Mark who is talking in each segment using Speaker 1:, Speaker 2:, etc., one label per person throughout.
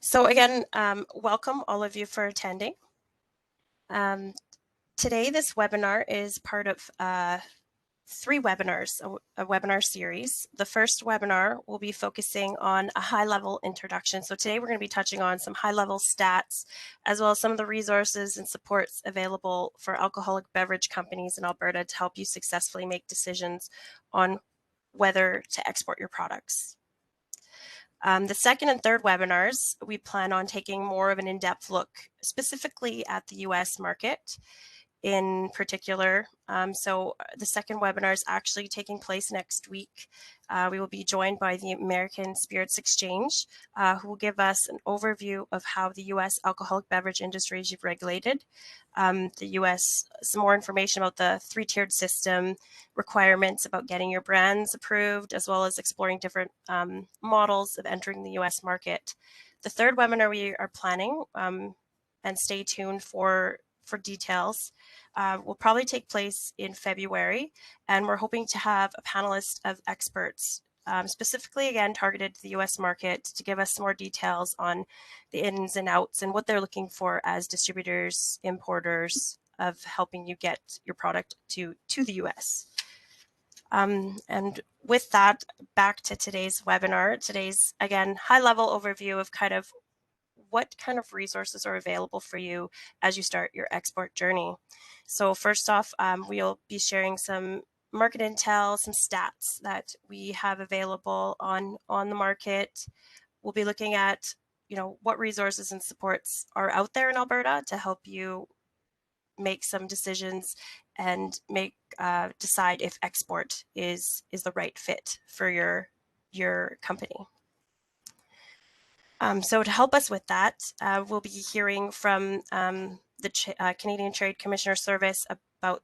Speaker 1: So again, welcome all of you for attending. Today, this webinar is part of 3 webinars, a webinar series. The first webinar will be focusing on a high-level introduction. So today we're going to be touching on some high-level stats, as well as some of the resources and supports available for alcoholic beverage companies in Alberta to help you successfully make decisions on whether to export your products. The second and third webinars, we plan on taking more of an in-depth look specifically at the US market in particular. So the second webinar is actually taking place next week. We will be joined by the American Spirits Exchange, who will give us an overview of how the US alcoholic beverage industry is regulated. The US, some more information about the 3-tiered system, requirements about getting your brands approved, as well as exploring different models of entering the US market. The third webinar we are planning, and stay tuned for details, will probably take place in February, and we're hoping to have a panelist of experts, specifically again targeted to the US market, to give us some more details on the ins and outs and what they're looking for as distributors, importers, of helping you get your product to the US. And with that, back to today's webinar. Today's, again, high-level overview of kind of what kind of resources are available for you as you start your export journey. So first off, we'll be sharing some market intel, some stats that we have available on the market. We'll be looking at, what resources and supports are out there in Alberta to help you make some decisions and decide if export is the right fit for your company. So to help us with that, we'll be hearing from the Canadian Trade Commissioner Service about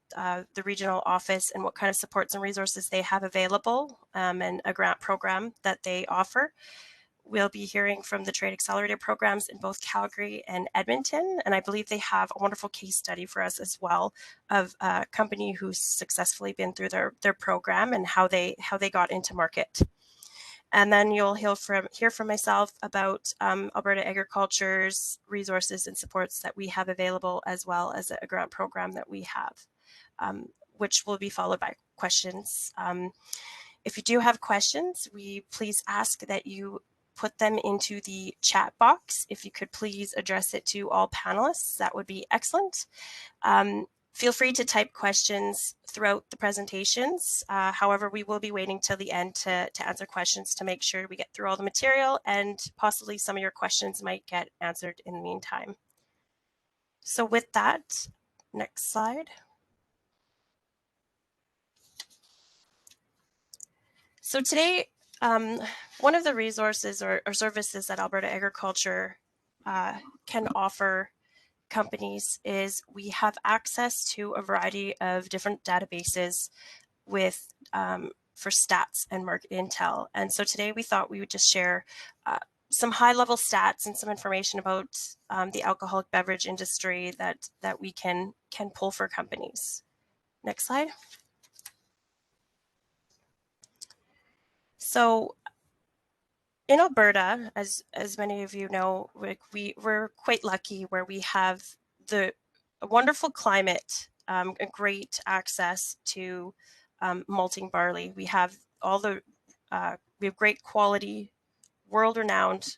Speaker 1: the regional office and what kind of supports and resources they have available, and a grant program that they offer. We'll be hearing from the Trade Accelerator programs in both Calgary and Edmonton, and I believe they have a wonderful case study for us as well of a company who's successfully been through their program and how they got into market. And then you'll hear from myself about Alberta Agriculture's resources and supports that we have available, as well as a grant program that we have, which will be followed by questions. If you do have questions, we please ask that you put them into the chat box. If you could please address it to all panelists, that would be excellent. Feel free to type questions throughout the presentations. However, we will be waiting till the end to answer questions to make sure we get through all the material, and possibly some of your questions might get answered in the meantime. So with that, next slide. So today, one of the resources or services that Alberta Agriculture can offer companies is we have access to a variety of different databases with for stats and market intel. And so today we thought we would just share some high-level stats and some information about the alcoholic beverage industry that we can pull for companies. Next slide. So in Alberta, as many of you know, we're quite lucky where we have a wonderful climate, a great access to malting barley. We have we have great quality, world-renowned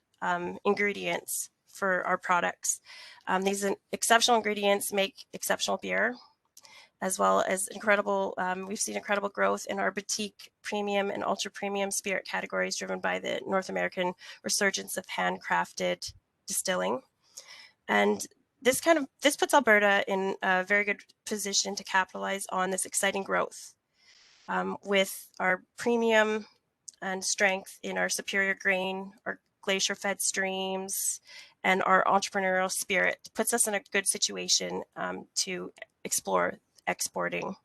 Speaker 1: ingredients for our products. These exceptional ingredients make exceptional beer, as well as incredible, we've seen incredible growth in our boutique, premium, and ultra-premium spirit categories, driven by the North American resurgence of handcrafted distilling. And this puts Alberta in a very good position to capitalize on this exciting growth, with our premium and strength in our superior grain, our glacier-fed streams, and our entrepreneurial spirit. Puts us in a good situation to explore exporting.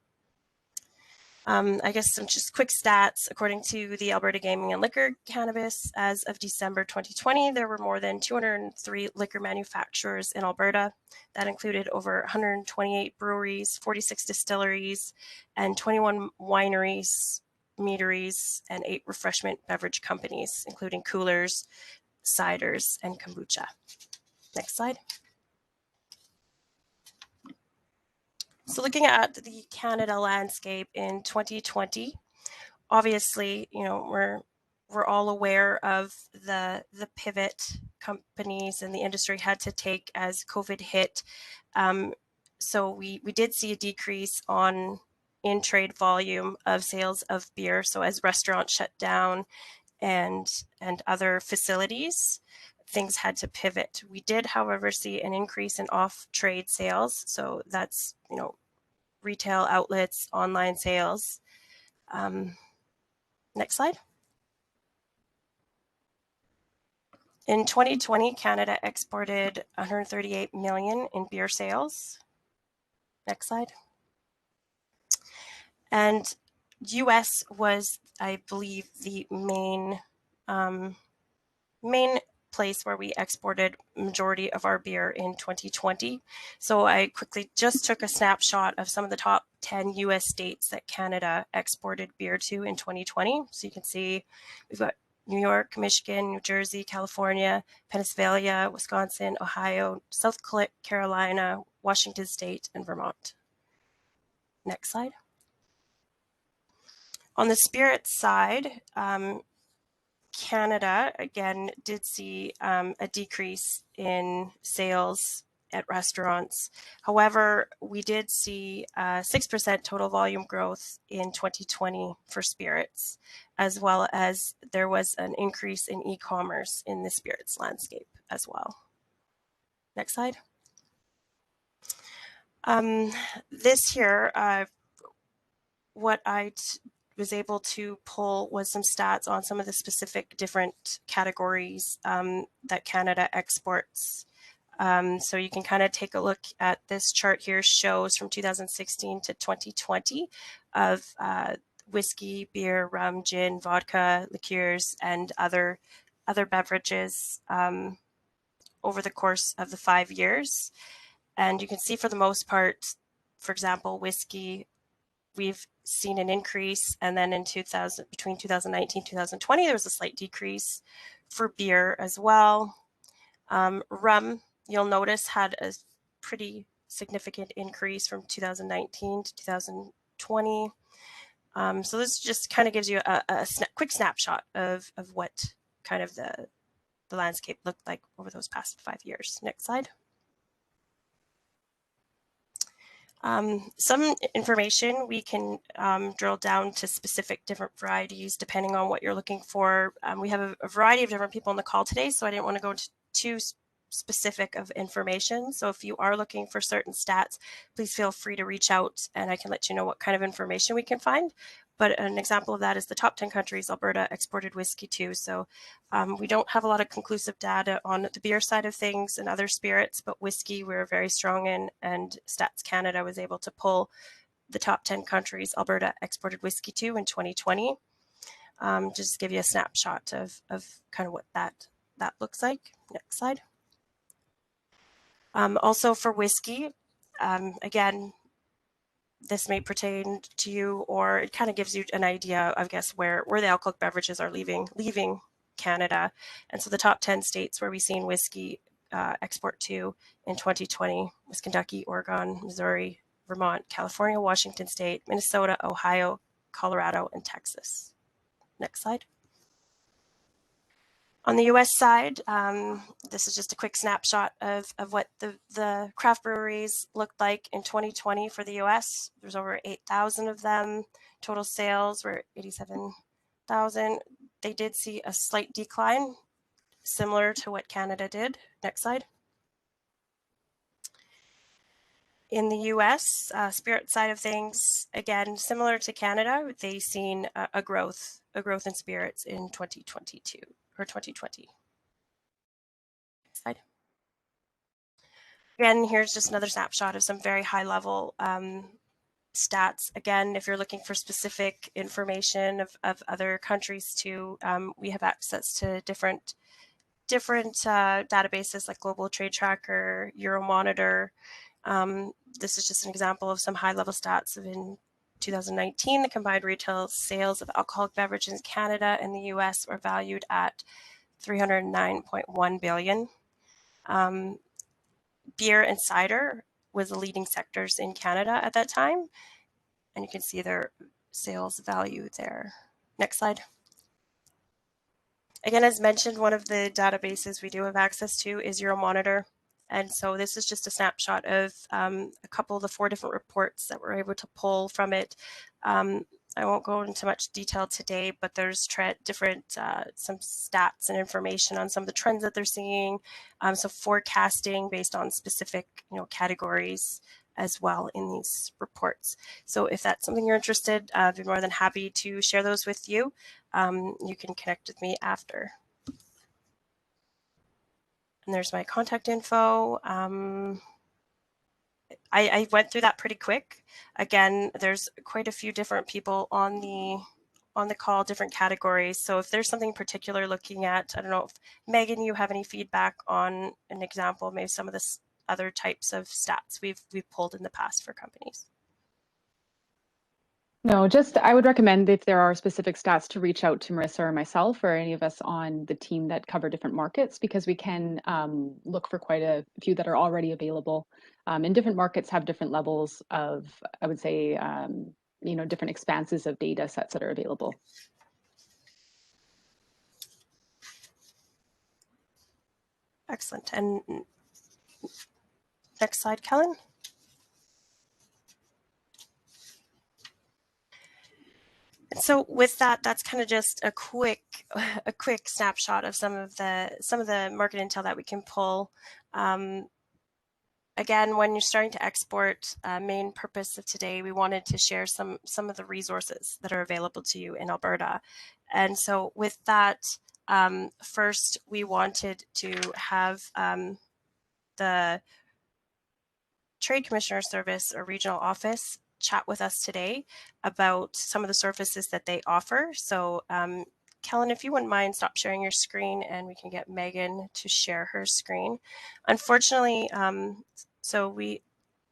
Speaker 1: I guess some just quick stats. According to the Alberta Gaming and Liquor Cannabis, as of December 2020, there were more than 203 liquor manufacturers in Alberta. That included over 128 breweries, 46 distilleries, and 21 wineries, meaderies, and 8 refreshment beverage companies, including coolers, ciders, and kombucha. Next slide. So looking at the Canada landscape in 2020, obviously, we're all aware of the pivot companies and the industry had to take as COVID hit. So we did see a decrease in trade volume of sales of beer. So as restaurants shut down and other facilities, things had to pivot. We did, however, see an increase in off-trade sales. So that's, retail outlets, online sales. Next slide. In 2020, Canada exported 138 million in beer sales. Next slide. And US was, I believe, the main place where we exported majority of our beer in 2020. So I quickly just took a snapshot of some of the top 10 US states that Canada exported beer to in 2020. So you can see we've got New York, Michigan, New Jersey, California, Pennsylvania, Wisconsin, Ohio, South Carolina, Washington State, and Vermont. Next slide. On the spirit side, Canada, again, did see a decrease in sales at restaurants. However, we did see 6% total volume growth in 2020 for spirits, as well as there was an increase in e-commerce in the spirits landscape as well. Next slide. This here, what I was able to pull was some stats on some of the specific different categories that Canada exports. So you can kind of take a look at this chart here, shows from 2016 to 2020 of whiskey, beer, rum, gin, vodka, liqueurs, and other beverages over the course of the 5 years. And you can see for the most part, for example, whiskey, we've seen an increase, and then in between 2019 and 2020, there was a slight decrease for beer as well. Rum, you'll notice, had a pretty significant increase from 2019 to 2020. So this just kind of gives you a quick snapshot of what kind of the landscape looked like over those past 5 years. Next slide. Some information we can drill down to specific different varieties depending on what you're looking for. We have a variety of different people on the call today, so I didn't want to go into too specific of information. So if you are looking for certain stats, please feel free to reach out and I can let you know what kind of information we can find. But an example of that is the top 10 countries Alberta exported whiskey to. So we don't have a lot of conclusive data on the beer side of things and other spirits, but whiskey we're very strong in, and Stats Canada was able to pull the top 10 countries Alberta exported whiskey to in 2020. Just to give you a snapshot of kind of what that looks like. Next slide. Also for whiskey, again, this may pertain to you, or it kind of gives you an idea, I guess, where the alcoholic beverages are leaving Canada. And so the top 10 states where we've seen whiskey export to in 2020 was Kentucky, Oregon, Missouri, Vermont, California, Washington State, Minnesota, Ohio, Colorado, and Texas. Next slide. On the US side, this is just a quick snapshot of what the craft breweries looked like in 2020 for the US. There's over 8,000 of them. Total sales were 87,000. They did see a slight decline, similar to what Canada did. Next slide. In the US, spirit side of things, again, similar to Canada, they've seen a growth in spirits in 2022 or 2020. Next slide. Again, here's just another snapshot of some very high level stats. Again, if you're looking for specific information of other countries too, we have access to different databases like Global Trade Tracker, Euromonitor. This is just an example of some high-level stats of in 2019, the combined retail sales of alcoholic beverages in Canada and the US were valued at $309.1 billion. Beer and cider was the leading sectors in Canada at that time, and you can see their sales value there. Next slide. Again, as mentioned, one of the databases we do have access to is Euromonitor. And so this is just a snapshot of a couple of the 4 different reports that we're able to pull from it. I won't go into much detail today, but there's different some stats and information on some of the trends that they're seeing. So forecasting based on specific categories as well in these reports. So if that's something you're interested, I'd be more than happy to share those with you. You can connect with me after. And there's my contact info. I went through that pretty quick. Again, there's quite a few different people on the call, different categories. So if there's something particular looking at, I don't know if Megan, you have any feedback on an example, maybe some of the other types of stats we've pulled in the past for companies.
Speaker 2: No, just I would recommend if there are specific stats to reach out to Marissa or myself or any of us on the team that cover different markets, because we can look for quite a few that are already available. And different markets have different levels of, I would say, different expanses of data sets that are available.
Speaker 1: Excellent. And next slide, Kellen. So with that, that's kind of just a quick snapshot of some of the market intel that we can pull. Again, when you're starting to export, main purpose of today, we wanted to share some of the resources that are available to you in Alberta. And so with that, first we wanted to have the Trade Commissioner Service or Regional Office chat with us today about some of the services that they offer. So Kellen, if you wouldn't mind, stop sharing your screen and we can get Megan to share her screen. Unfortunately,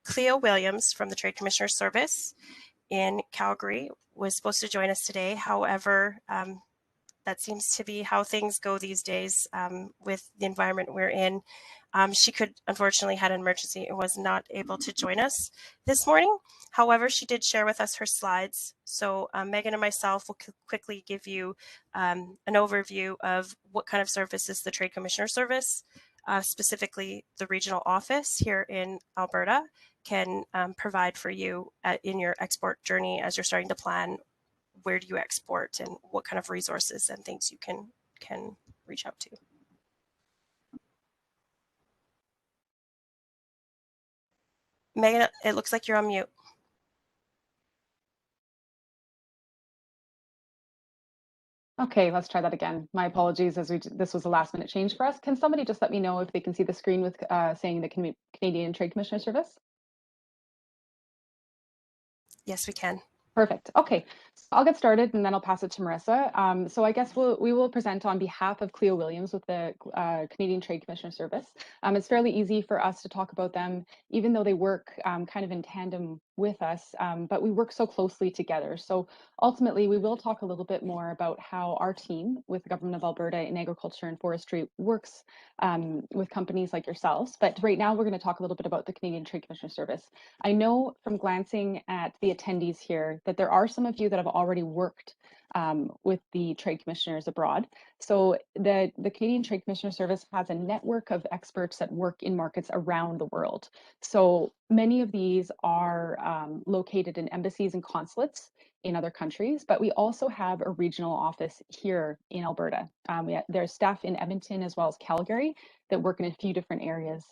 Speaker 1: Cleo Williams from the Trade Commissioner Service in Calgary was supposed to join us today. However, that seems to be how things go these days with the environment we're in. She unfortunately had an emergency and was not able to join us this morning. However, she did share with us her slides. So Megan and myself will quickly give you an overview of what kind of services the Trade Commissioner Service, specifically the regional office here in Alberta, can provide for you in your export journey as you're starting to plan where do you export and what kind of resources and things you can reach out to. Megan, it looks like you're on mute.
Speaker 2: Okay, let's try that again. My apologies, this was a last minute change for us. Can somebody just let me know if they can see the screen with saying the Canadian Trade Commissioner Service?
Speaker 1: Yes, we can.
Speaker 2: Perfect. Okay, so I'll get started and then I'll pass it to Marissa. So I guess we will present on behalf of Cleo Williams with the Canadian Trade Commissioner Service. It's fairly easy for us to talk about them, even though they work kind of in tandem with us, but we work so closely together. So ultimately, we will talk a little bit more about how our team with the Government of Alberta in agriculture and forestry works with companies like yourselves. But right now, we're going to talk a little bit about the Canadian Trade Commissioner Service. I know from glancing at the attendees here that there are some of you that have already worked with the trade commissioners abroad. So the Canadian Trade Commissioner Service has a network of experts that work in markets around the world. So many of these are located in embassies and consulates in other countries, but we also have a regional office here in Alberta. There's staff in Edmonton as well as Calgary that work in a few different areas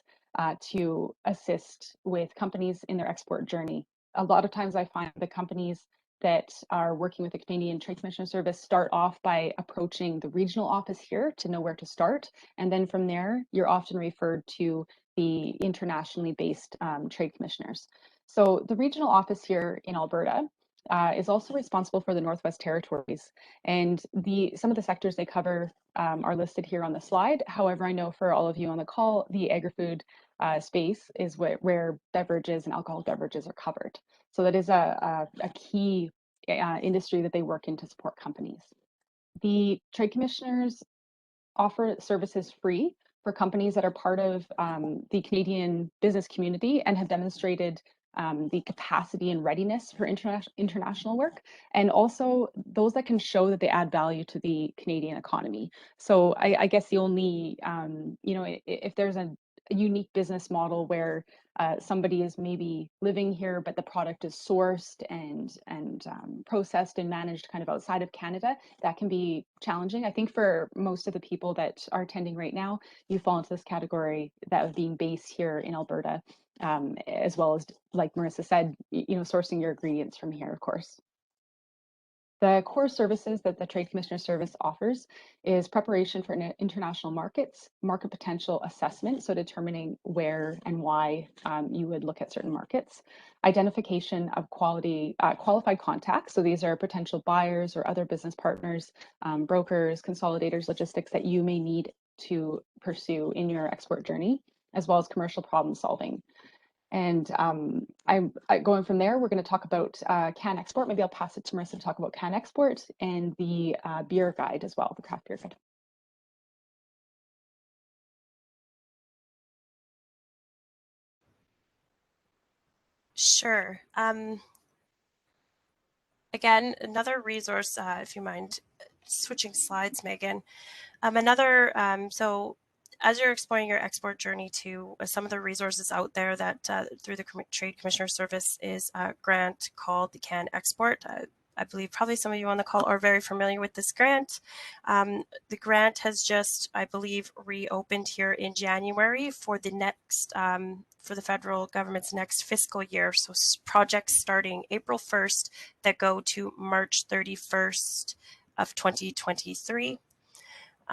Speaker 2: to assist with companies in their export journey. A lot of times I find the companies that are working with the Canadian Trade Commissioner Service start off by approaching the regional office here to know where to start. And then from there, you're often referred to the internationally based trade commissioners. So the regional office here in Alberta is also responsible for the Northwest Territories. And some of the sectors they cover are listed here on the slide. However, I know for all of you on the call, the agri-food space is where beverages and alcoholic beverages are covered. So that is a key industry that they work in to support companies. The trade commissioners offer services free for companies that are part of the Canadian business community and have demonstrated the capacity and readiness for international work, and also those that can show that they add value to the Canadian economy. So I guess the only, if there's a unique business model where somebody is maybe living here, but the product is sourced and processed and managed kind of outside of Canada, that can be challenging. I think for most of the people that are attending right now, you fall into this category that of being based here in Alberta, as well as, like Marissa said, sourcing your ingredients from here, of course. The core services that the Trade Commissioner Service offers is preparation for international markets, market potential assessment, so determining where and why you would look at certain markets, identification of qualified contacts, so these are potential buyers or other business partners, brokers, consolidators, logistics that you may need to pursue in your export journey, as well as commercial problem solving. And I'm going from there, we're going to talk about can export. Maybe I'll pass it to Marissa to talk about can export and the beer guide as well, the craft beer guide.
Speaker 1: Sure. Again, another resource, if you mind switching slides, Megan. So as you're exploring your export journey to some of the resources out there that through the Trade Commissioner Service is a grant called the Can Export. I believe probably some of you on the call are very familiar with this grant. The grant has just, I believe, reopened here in January for the next, for the federal government's next fiscal year. So projects starting April 1st that go to March 31st of 2023.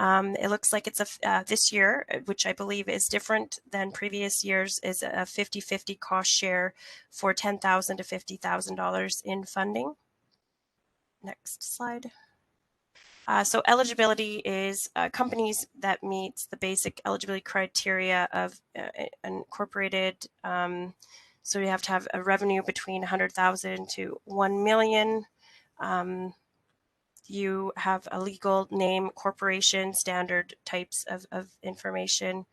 Speaker 1: It looks like it's this year, which I believe is different than previous years, is a 50-50 cost share for $10,000 to $50,000 in funding. Next slide. So eligibility is companies that meet the basic eligibility criteria of incorporated. So you have to have a revenue between 100,000 to 1 million. You have a legal name, corporation, standard types of information.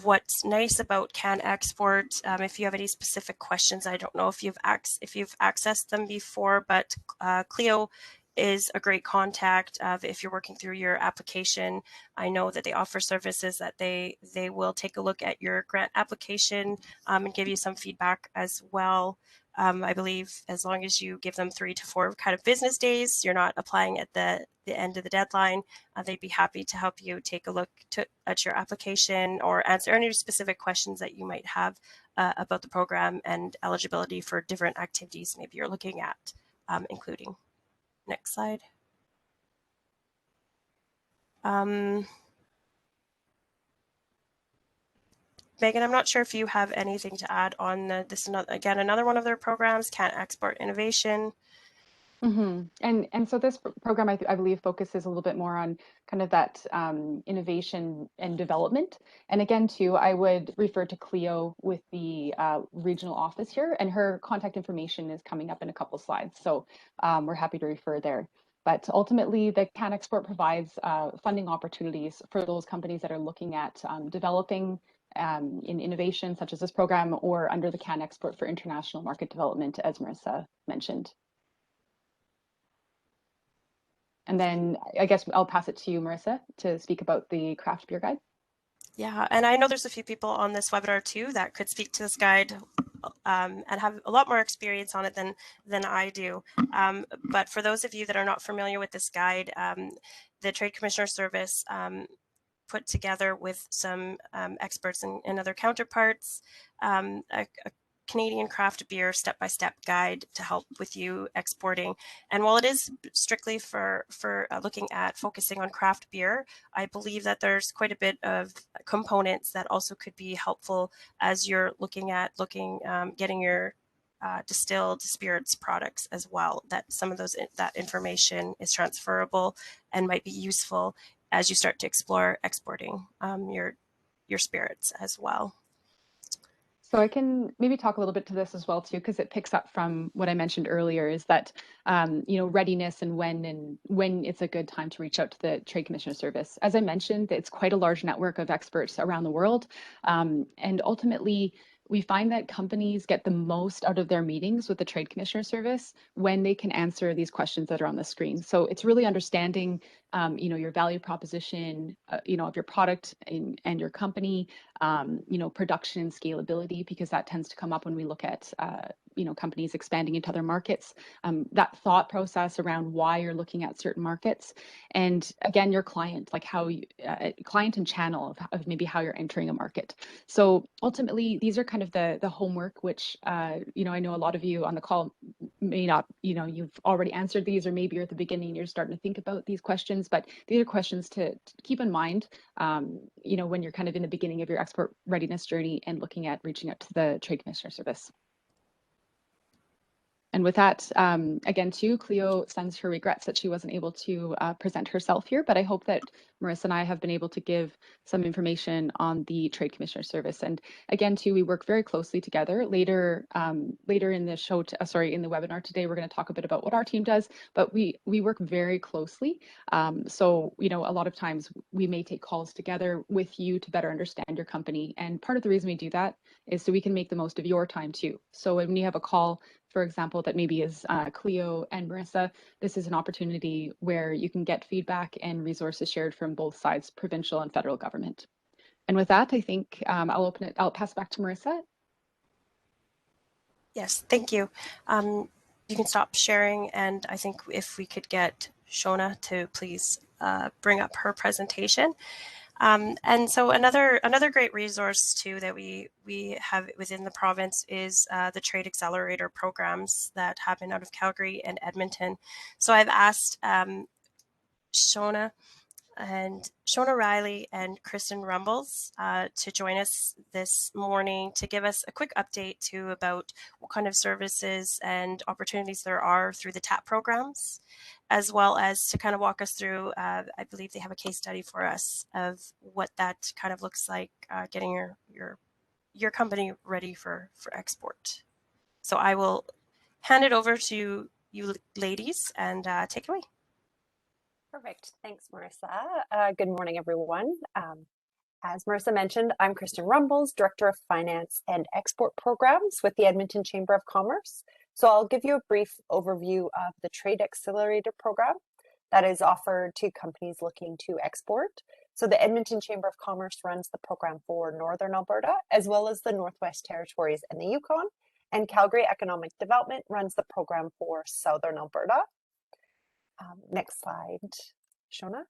Speaker 1: What's nice about Can Export, if you have any specific questions, I don't know if you've accessed them before, but Cleo is a great contact if you're working through your application. I know that they offer services that they will take a look at your grant application and give you some feedback as well. I believe as long as you give them 3 to 4 kind of business days, you're not applying at the end of the deadline, they'd be happy to help you take a look at your application or answer any specific questions that you might have about the program and eligibility for different activities maybe you're looking at including. Next slide. Megan, I'm not sure if you have anything to add on this. Again, another one of their programs, Can Export Innovation.
Speaker 2: And so this program, I believe, focuses a little bit more on kind of that innovation and development. And again, too, I would refer to Cleo with the regional office here, and her contact information is coming up in a couple slides. So we're happy to refer there. But ultimately, the Can Export provides funding opportunities for those companies that are looking at developing in innovation, such as this program, or under the Can Export for international market development, as Marissa mentioned. And then I guess I'll pass it to you, Marissa, to speak about the craft beer guide.
Speaker 1: Yeah, and I know there's a few people on this webinar too that could speak to this guide and have a lot more experience on it than I do. But for those of you that are not familiar with this guide, the Trade Commissioner Service put together with some experts and other counterparts a Canadian craft beer step-by-step guide to help with you exporting. And while it is strictly for looking at focusing on craft beer, I believe that there's quite a bit of components that also could be helpful as you're looking at getting your distilled spirits products as well. That some of that information is transferable and might be useful as you start to explore exporting your spirits as well.
Speaker 2: So I can maybe talk a little bit to this as well too, because it picks up from what I mentioned earlier, is that readiness and when it's a good time to reach out to the Trade Commissioner Service. As I mentioned, it's quite a large network of experts around the world, and ultimately we find that companies get the most out of their meetings with the Trade Commissioner Service when they can answer these questions that are on the screen. So it's really understanding, your value proposition, of your product and your company, production and scalability, because that tends to come up when we look at, companies expanding into other markets. That thought process around why you're looking at certain markets, and again, your client, like how you, client and channel of maybe how you're entering a market. So ultimately, these are kind of the homework, which, I know a lot of you on the call may not, you've already answered these, or maybe you're at the beginning and you're starting to think about these questions, but these are questions to keep in mind, when you're kind of in the beginning of your export readiness journey and looking at reaching out to the Trade Commissioner Service. And with that, again, too, Cleo sends her regrets that she wasn't able to present herself here, but I hope that Marissa and I have been able to give some information on the Trade Commissioner Service. And again, too, we work very closely together. Later in the show, in the webinar today, we're going to talk a bit about what our team does, but we work very closely. So, a lot of times we may take calls together with you to better understand your company. And part of the reason we do that is so we can make the most of your time too. So when you have a call, for example, that maybe is Cleo and Marissa, this is an opportunity where you can get feedback and resources shared from both sides, provincial and federal government. And with that, I think I'll pass it back to Marissa.
Speaker 1: Yes, thank you. You can stop sharing, and I think if we could get Shona to please bring up her presentation. And so another great resource too that we have within the province is the Trade Accelerator programs that happen out of Calgary and Edmonton. So I've asked Shona Riley and Kristen Rumbles to join us this morning to give us a quick update too about what kind of services and opportunities there are through the TAP programs, as well as to kind of walk us through, I believe they have a case study for us of what that kind of looks like, getting your company ready for export. So I will hand it over to you ladies and take it away.
Speaker 3: Perfect. Thanks, Marissa. Good morning, everyone. As Marissa mentioned, I'm Kristen Rumbles, Director of Finance and Export Programs with the Edmonton Chamber of Commerce. So I'll give you a brief overview of the Trade Accelerator program that is offered to companies looking to export. So the Edmonton Chamber of Commerce runs the program for Northern Alberta, as well as the Northwest Territories and the Yukon, and Calgary Economic Development runs the program for Southern Alberta. Next slide, Shona.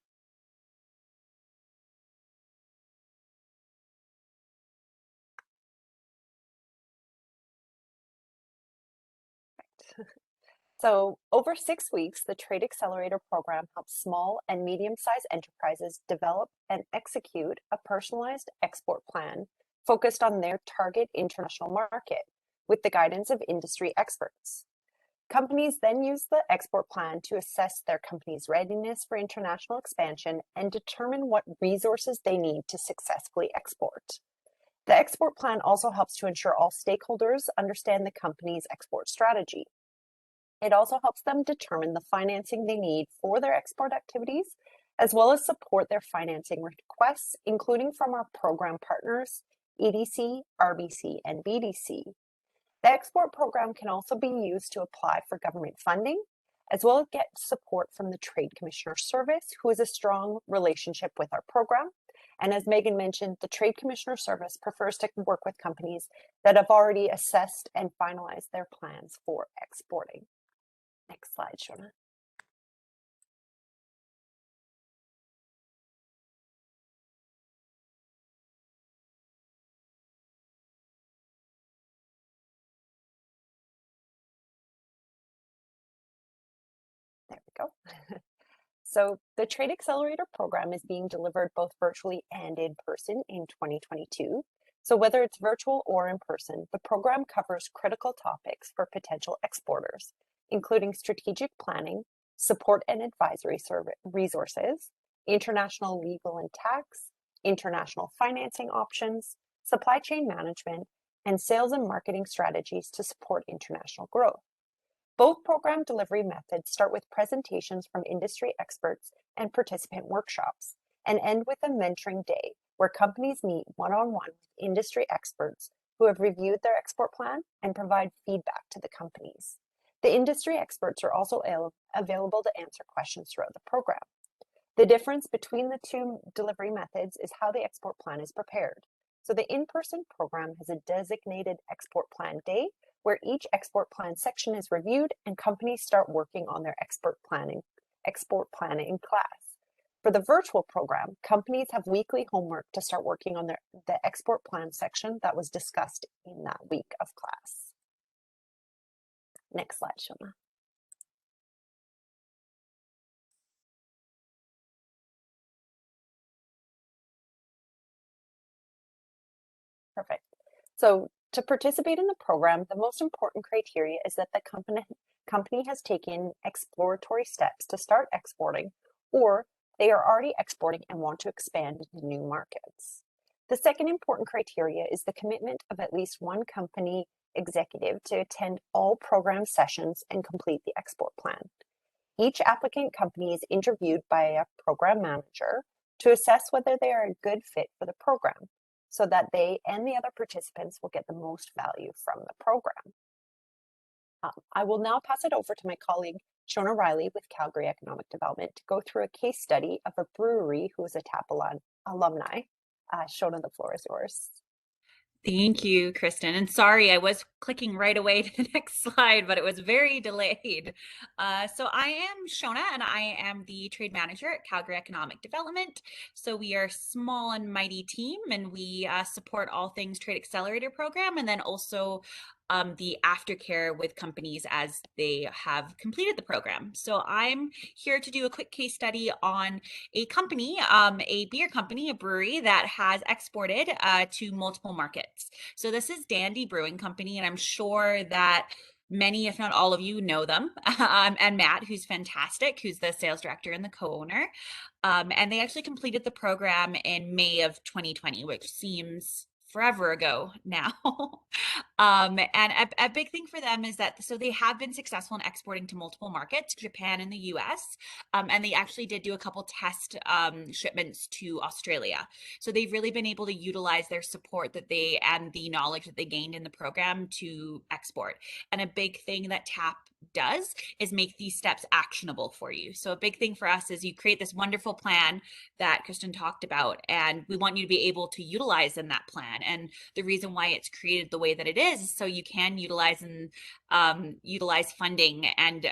Speaker 3: So over 6 weeks, the Trade Accelerator program helps small and medium-sized enterprises develop and execute a personalized export plan focused on their target international market with the guidance of industry experts. Companies then use the export plan to assess their company's readiness for international expansion and determine what resources they need to successfully export. The export plan also helps to ensure all stakeholders understand the company's export strategy. It also helps them determine the financing they need for their export activities, as well as support their financing requests, including from our program partners, EDC, RBC, and BDC. The export program can also be used to apply for government funding, as well as get support from the Trade Commissioner Service, who has a strong relationship with our program. And as Megan mentioned, the Trade Commissioner Service prefers to work with companies that have already assessed and finalized their plans for exporting. Next slide, Shona. There we go. So the Trade Accelerator program is being delivered both virtually and in person in 2022. So whether it's virtual or in person, the program covers critical topics for potential exporters, including strategic planning, support and advisory resources, international legal and tax, international financing options, supply chain management, and sales and marketing strategies to support international growth. Both program delivery methods start with presentations from industry experts and participant workshops, and end with a mentoring day where companies meet one-on-one with industry experts who have reviewed their export plan and provide feedback to the companies. The industry experts are also available to answer questions throughout the program. The difference between the two delivery methods is how the export plan is prepared. So the in-person program has a designated export plan day where each export plan section is reviewed and companies start working on their export planning in class. For the virtual program, companies have weekly homework to start working on the export plan section that was discussed in that week of class. Next slide, Shona. Perfect. So to participate in the program, the most important criteria is that the company has taken exploratory steps to start exporting, or they are already exporting and want to expand into new markets. The second important criteria is the commitment of at least one company executive to attend all program sessions and complete the export plan. Each applicant company is interviewed by a program manager to assess whether they are a good fit for the program, so that they and the other participants will get the most value from the program. I will now pass it over to my colleague, Shona Riley with Calgary Economic Development, to go through a case study of a brewery who is a TAP alumni. Shona, the floor is yours.
Speaker 4: Thank you, Kristen. And sorry, I was clicking right away to the next slide, but it was very delayed. So I am Shona, and I am the trade manager at Calgary Economic Development. So we are a small and mighty team, and we support all things Trade Accelerator program, and then also the aftercare with companies as they have completed the program. So I'm here to do a quick case study on a company, a beer company, a brewery that has exported to multiple markets. So this is Dandy Brewing Company, and I'm sure that many, if not all of you, know them. And Matt, who's fantastic, who's the sales director and the co-owner. And they actually completed the program in May of 2020, which seems forever ago now. And a big thing for them is that, so they have been successful in exporting to multiple markets, Japan and the US, and they actually did do a couple test shipments to Australia. So they've really been able to utilize their support that they, and the knowledge that they gained in the program to export. And a big thing that TAP does is make these steps actionable for you. So a big thing for us is you create this wonderful plan that Kristen talked about, and we want you to be able to utilize in that plan. And the reason why it's created the way that it is so you can utilize and utilize funding and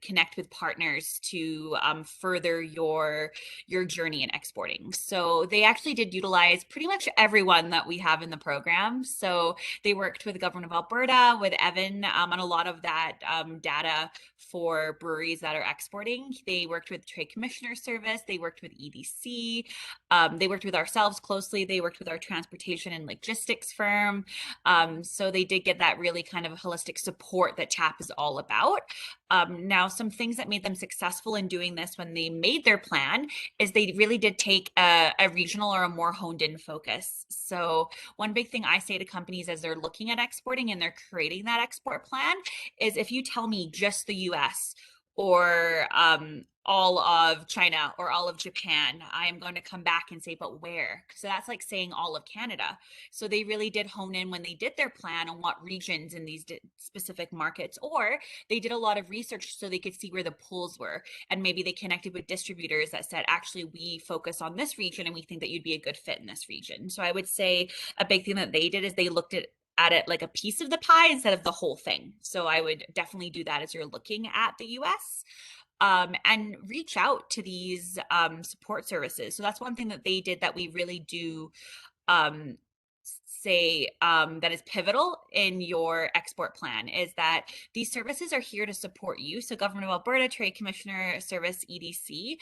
Speaker 4: connect with partners to further your journey in exporting. So they actually did utilize pretty much everyone that we have in the program. So they worked with the government of Alberta, with Evan, on a lot of that data for breweries that are exporting. They worked with Trade Commissioner Service. They worked with EDC. They worked with ourselves closely. They worked with our transportation and logistics firm. So they did get that really kind of holistic support that TAP is all about. Now, some things that made them successful in doing this when they made their plan is they really did take a regional or a more honed in focus. So one big thing I say to companies as they're looking at exporting and they're creating that export plan is, if you tell me just the US or all of China or all of Japan, I am going to come back and say, but where? So that's like saying all of Canada. So they really did hone in when they did their plan on what regions in these specific markets, or they did a lot of research so they could see where the pulls were. And maybe they connected with distributors that said, actually, we focus on this region and we think that you'd be a good fit in this region. So I would say a big thing that they did is they looked at it like a piece of the pie instead of the whole thing. So I would definitely do that as you're looking at the US. And reach out to these support services. So that's one thing that they did that we really do say that is pivotal in your export plan, is that these services are here to support you. So Government of Alberta, Trade Commissioner Service, EDC,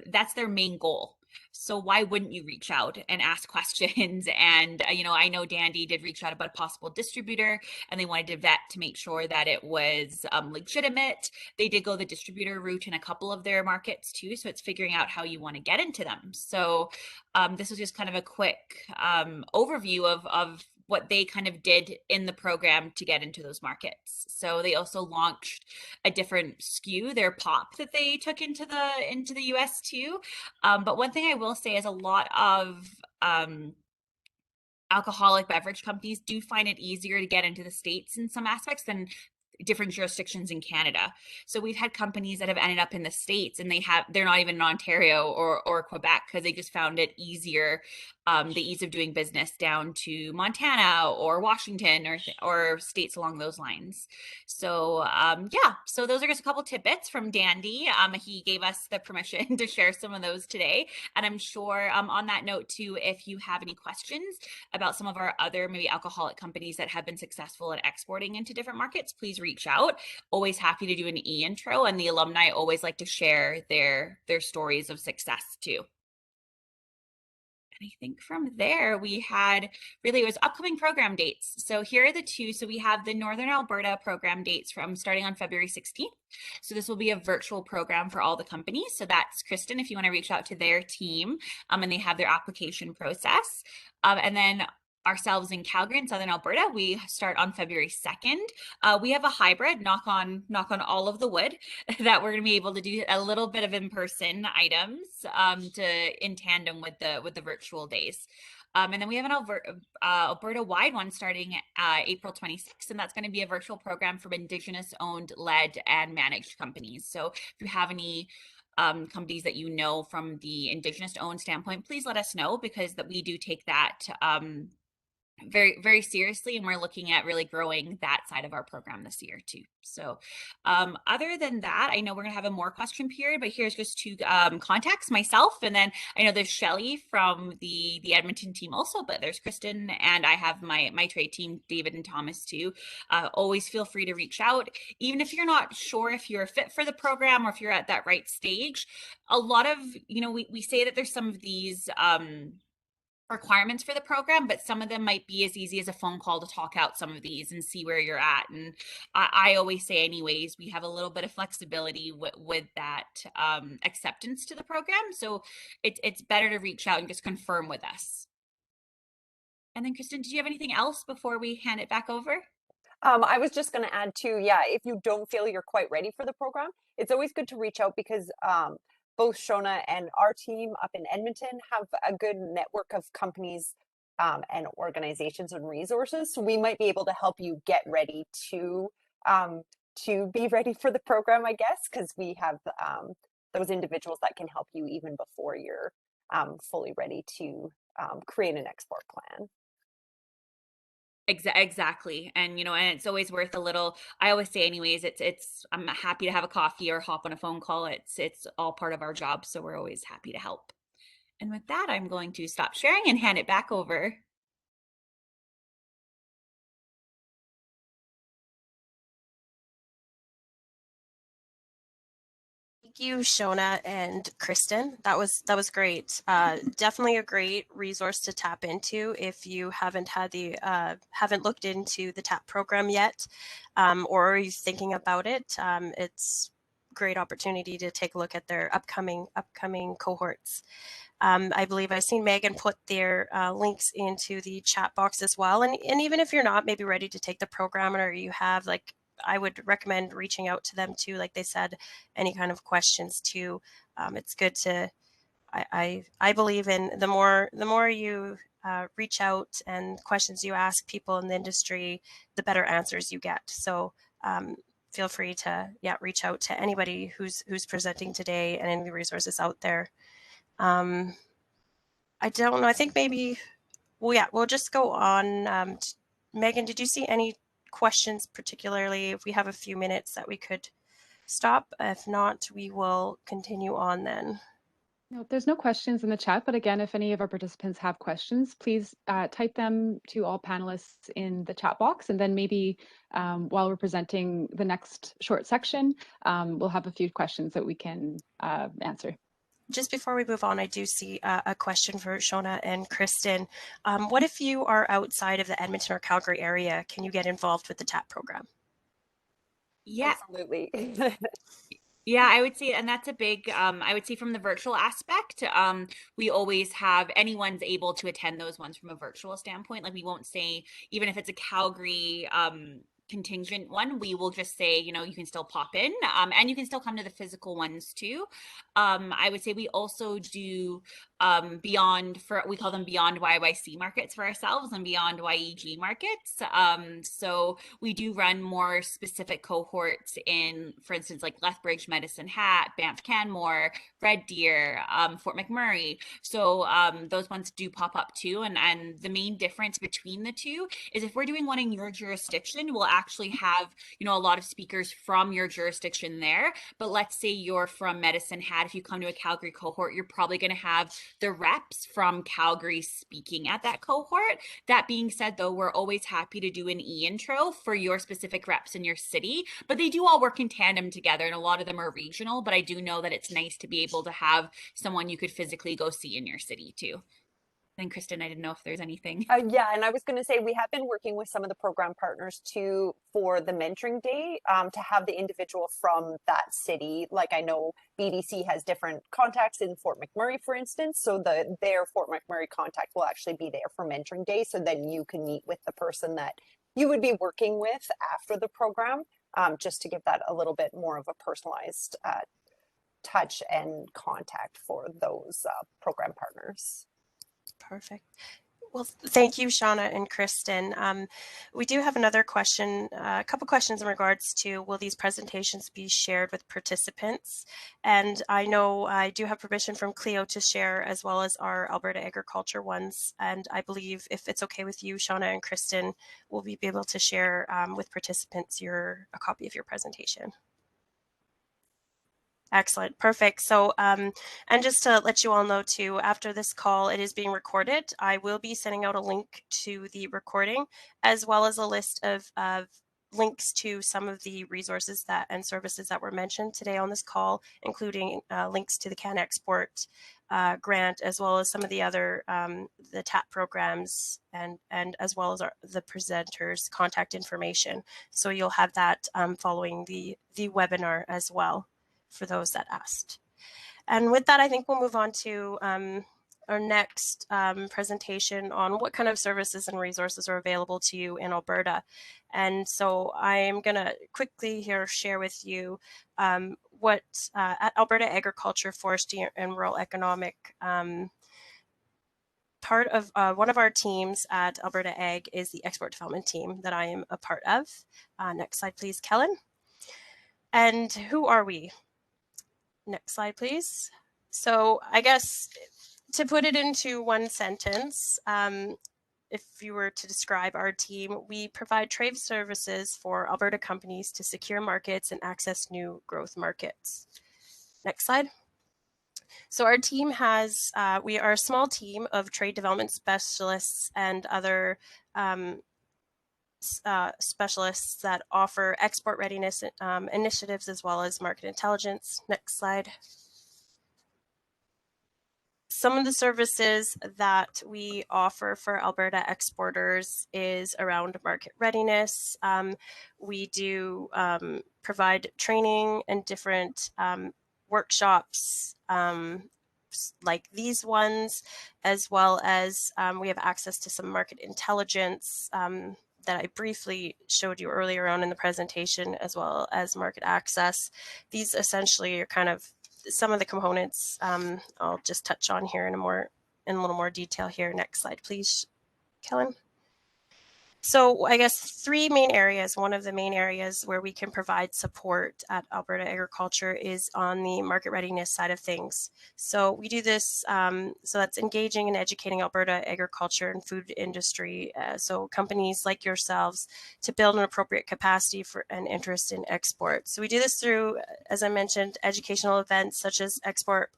Speaker 4: that's their main goal. So why wouldn't you reach out and ask questions? And, I know Dandy did reach out about a possible distributor, and they wanted to vet to make sure that it was legitimate. They did go the distributor route in a couple of their markets too. So it's figuring out how you want to get into them. So this was just kind of a quick overview of what they kind of did in the program to get into those markets. So they also launched a different SKU, their pop that they took into the US too. But one thing I will say is a lot of alcoholic beverage companies do find it easier to get into the States in some aspects than different jurisdictions in Canada. So we've had companies that have ended up in the States and they're not even in Ontario or Quebec because they just found it easier, the ease of doing business down to Montana or Washington or states along those lines. So yeah, so those are just a couple tidbits from Dandy. He gave us the permission to share some of those today. And I'm sure on that note too, if you have any questions about some of our other maybe alcoholic companies that have been successful at exporting into different markets, please reach out. Always happy to do an e-intro, and the alumni always like to share their stories of success too. And I think from there we had it was upcoming program dates. So here are the two. So we have the Northern Alberta program dates from starting on February 16th. So this will be a virtual program for all the companies. So that's Kristen, if you want to reach out to their team, and they have their application process. And then ourselves in Calgary and Southern Alberta, we start on February 2nd. We have a hybrid, knock on all of the wood, that we're going to be able to do a little bit of in-person items in tandem with the virtual days. And then we have an Alberta-wide one starting April 26th, and that's going to be a virtual program for Indigenous-owned, led, and managed companies. So if you have any companies that you know from the Indigenous-owned standpoint, please let us know, because we do take that very, very seriously, and we're looking at really growing that side of our program this year too. So other than that, I know we're gonna have a more question period, but here's just two contacts, myself, and then I know there's Shelly from the Edmonton team also, but there's Kristen, and I have my trade team, David and Thomas too. Always feel free to reach out, even if you're not sure if you're a fit for the program or if you're at that right stage. A lot of, we say that there's some of these requirements for the program, but some of them might be as easy as a phone call to talk out some of these and see where you're at. And I always say anyways, we have a little bit of flexibility with that acceptance to the program. So it's better to reach out and just confirm with us. And then Kristen, did you have anything else before we hand it back over?
Speaker 3: I was just going to add too, yeah, if you don't feel you're quite ready for the program, it's always good to reach out, because both Shona and our team up in Edmonton have a good network of companies and organizations and resources. So we might be able to help you get ready to be ready for the program, I guess, because we have those individuals that can help you even before you're fully ready to create an export plan.
Speaker 4: Exactly. And, and it's always worth a little, I always say anyways, I'm happy to have a coffee or hop on a phone call. It's all part of our job. So we're always happy to help. And with that, I'm going to stop sharing and hand it back over.
Speaker 1: Thank you, Shona and Kristen. That was great. Definitely a great resource to tap into if you haven't looked into the TAP program yet, or are you thinking about it. It's a great opportunity to take a look at their upcoming cohorts. I believe I've seen Megan put their links into the chat box as well. And even if you're not maybe ready to take the program, or you have I would recommend reaching out to them too. Like they said, any kind of questions too. It's good to, I believe in the more you reach out and questions you ask people in the industry, the better answers you get. So feel free to reach out to anybody who's presenting today and any of the resources out there. I don't know. I think maybe, we'll just go on. Megan, did you see any questions, particularly if we have a few minutes that we could stop? If not, we will continue on then.
Speaker 2: No, there's no questions in the chat, but again, if any of our participants have questions, please type them to all panelists in the chat box, and then maybe while we're presenting the next short section, we'll have a few questions that we can answer.
Speaker 1: Just before we move on, I do see a question for Shona and Kristen. What if you are outside of the Edmonton or Calgary area? Can you get involved with the TAP program?
Speaker 3: Yeah, absolutely.
Speaker 4: Yeah, I would say, and that's a big, I would say from the virtual aspect, we always have anyone's able to attend those ones from a virtual standpoint. Like we won't say, even if it's a Calgary, contingent one, we will just say, you know, you can still pop in, and you can still come to the physical ones too. I would say we also do, we call them beyond YYC markets for ourselves and beyond YEG markets. So we do run more specific cohorts in, for instance, like Lethbridge, Medicine Hat, Banff Canmore, Red Deer, Fort McMurray. So those ones do pop up too. And the main difference between the two is if we're doing one in your jurisdiction, we'll actually have, you know, a lot of speakers from your jurisdiction there. But let's say you're from Medicine Hat. If you come to a Calgary cohort, you're probably going to have the reps from Calgary speaking at that cohort. That being said, though, we're always happy to do an e-intro for your specific reps in your city, but they do all work in tandem together, and a lot of them are regional, but I do know that it's nice to be able to have someone you could physically go see in your city too. And Kristen, I didn't know if there's anything.
Speaker 3: Yeah, and I was going to say we have been working with some of the program partners too for the mentoring day to have the individual from that city. Like I know BDC has different contacts in Fort McMurray, for instance, so their Fort McMurray contact will actually be there for mentoring day. So then you can meet with the person that you would be working with after the program, just to give that a little bit more of a personalized touch and contact for those program partners.
Speaker 1: Perfect. Well, thank you, Shauna and Kristen. We do have another question, a couple questions in regards to will these presentations be shared with participants? And I know I do have permission from Cleo to share as well as our Alberta Agriculture ones. And I believe if it's okay with you, Shauna and Kristen, we'll be able to share with participants a copy of your presentation. Excellent. Perfect. So, and just to let you all know too, after this call, it is being recorded. I will be sending out a link to the recording, as well as a list of links to some of the resources and services that were mentioned today on this call, including links to the Can Export grant, as well as some of the other, the TAP programs, and as well as the presenters' contact information. So you'll have that following the webinar as well, for those that asked. And with that, I think we'll move on to our next presentation on what kind of services and resources are available to you in Alberta. And so I am going to quickly here share with you what at Alberta Agriculture, Forestry and Rural Economic, part of one of our teams at Alberta Ag is the export development team that I am a part of. Next slide, please, Kellen. And who are we? Next slide, please. So I guess to put it into one sentence, if you were to describe our team, we provide trade services for Alberta companies to secure markets and access new growth markets. Next slide. So our team has, we are a small team of trade development specialists and other specialists that offer export readiness initiatives as well as market intelligence. Next slide. Some of the services that we offer for Alberta exporters is around market readiness. We do provide training and different workshops like these ones, as well as we have access to some market intelligence that I briefly showed you earlier on in the presentation, as well as market access. These essentially are kind of some of the components I'll just touch on here in a little more detail here. Next slide, please, Kellen. So I guess three main areas. One of the main areas where we can provide support at Alberta Agriculture is on the market readiness side of things. So we do this, so that's engaging and educating Alberta agriculture and food industry. So companies like yourselves to build an appropriate capacity for an interest in export. So we do this through, as I mentioned, educational events such as export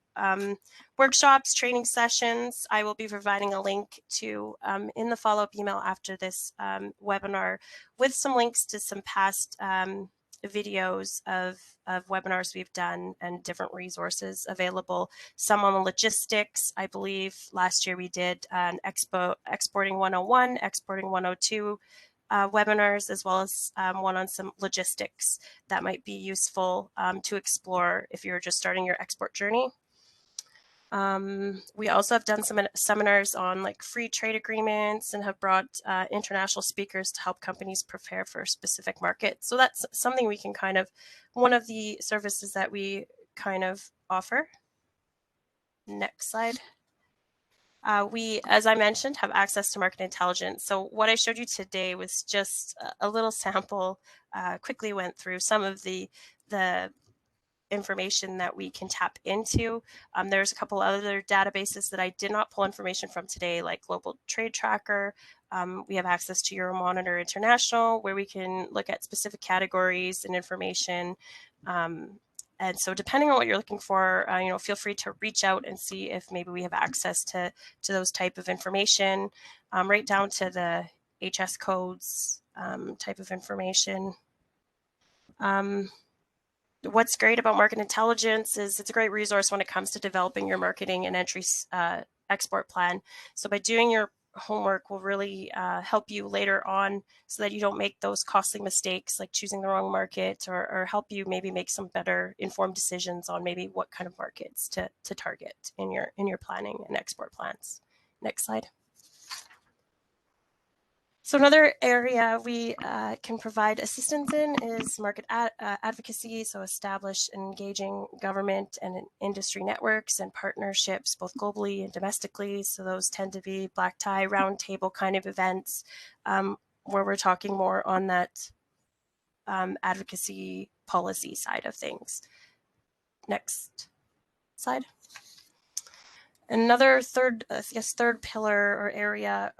Speaker 1: workshops, training sessions. I will be providing a link to in the follow-up email after this webinar with some links to some past videos of webinars we've done and different resources available. Some on the logistics. I believe last year we did an Exporting 101, Exporting 102 webinars, as well as one on some logistics that might be useful to explore if you're just starting your export journey. We also have done some seminars on like free trade agreements and have brought international speakers to help companies prepare for specific markets. So that's something we can kind of, one of the services that we kind of offer. Next slide. We, as I mentioned, have access to market intelligence. So what I showed you today was just a little sample, quickly went through some of the information that we can tap into. There's a couple other databases that I did not pull information from today, like Global Trade Tracker. We have access to Euromonitor International, where we can look at specific categories and information. And so depending on what you're looking for, feel free to reach out and see if maybe we have access to those type of information, right down to the HS codes type of information. What's great about market intelligence is it's a great resource when it comes to developing your marketing and entry export plan. So by doing your homework will really help you later on so that you don't make those costly mistakes like choosing the wrong market, or help you maybe make some better informed decisions on maybe what kind of markets to target in your planning and export plans. Next slide. So another area we can provide assistance in is market advocacy. So establish and engaging government and industry networks and partnerships, both globally and domestically. So those tend to be black tie, round table kind of events, where we're talking more on that advocacy policy side of things. Next slide. Another third pillar or area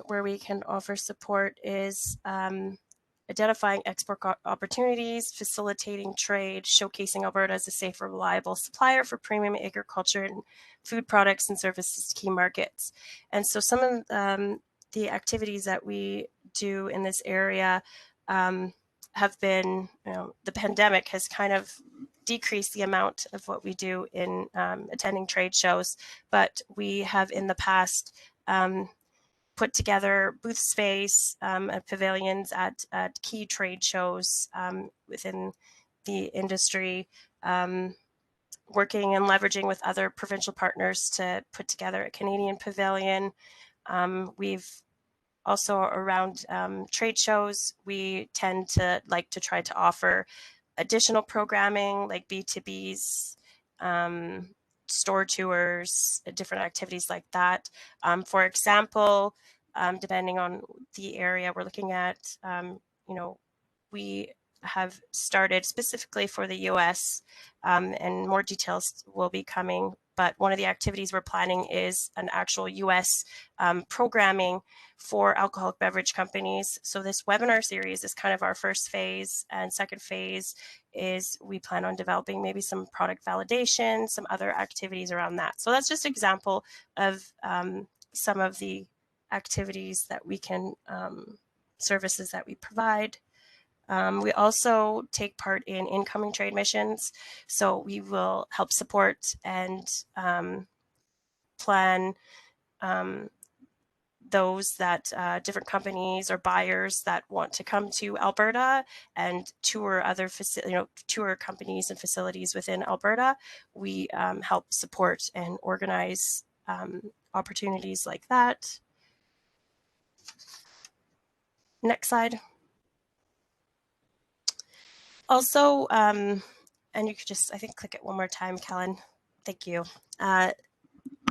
Speaker 1: where we can offer support is identifying export opportunities, facilitating trade, showcasing Alberta as a safe, reliable supplier for premium agriculture and food products and services to key markets. And so some of the activities that we do in this area have been, the pandemic has kind of decrease the amount of what we do in attending trade shows, but we have in the past put together booth space and pavilions at key trade shows within the industry, working and leveraging with other provincial partners to put together a Canadian pavilion. We've also around trade shows, we tend to like to try to offer additional programming like B2Bs, store tours, different activities like that. For example, depending on the area we're looking at, we have started specifically for the US, and more details will be coming. But one of the activities we're planning is an actual US programming for alcoholic beverage companies. So this webinar series is kind of our first phase, and second phase is we plan on developing maybe some product validation, some other activities around that. So that's just an example of some of the activities that we can, services that we provide. We also take part in incoming trade missions. So we will help support and plan those that different companies or buyers that want to come to Alberta and tour other tour companies and facilities within Alberta. We help support and organize opportunities like that. Next slide. Also, and you could just, I think, click it one more time, Kellen. Thank you.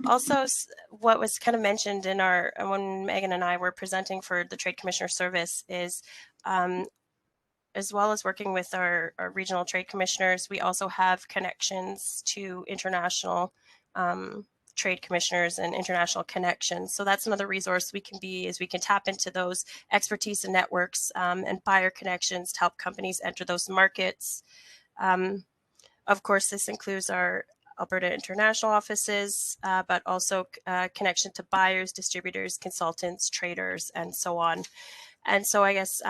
Speaker 1: Also, what was kind of mentioned in our, when Megan and I were presenting for the Trade Commissioner Service is, as well as working with our regional trade commissioners, we also have connections to international trade commissioners and international connections. So that's another resource we can be, is we can tap into those expertise and networks and buyer connections to help companies enter those markets. Of course, this includes our Alberta international offices, but also connection to buyers, distributors, consultants, traders, and so on. And so I guess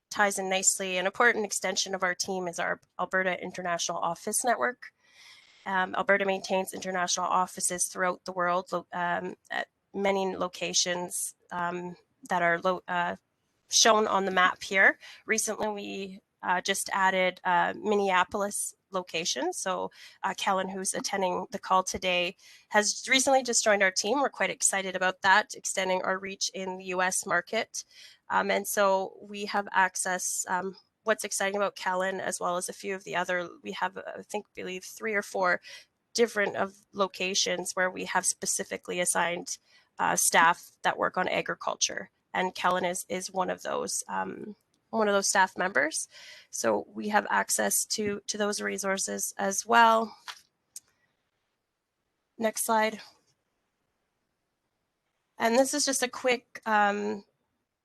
Speaker 1: ties in nicely. An important extension of our team is our Alberta International Office Network. Alberta maintains international offices throughout the world at many locations that are shown on the map here. Recently, we just added Minneapolis location. So Kellen, who's attending the call today, has recently just joined our team. We're quite excited about that, extending our reach in the US market. And so we have access. What's exciting about Kellen, as well as a few of the other, we have, I believe 3 or 4 different of locations where we have specifically assigned staff that work on agriculture. And Kellen is one of those staff members. So we have access to those resources as well. Next slide. And this is just a quick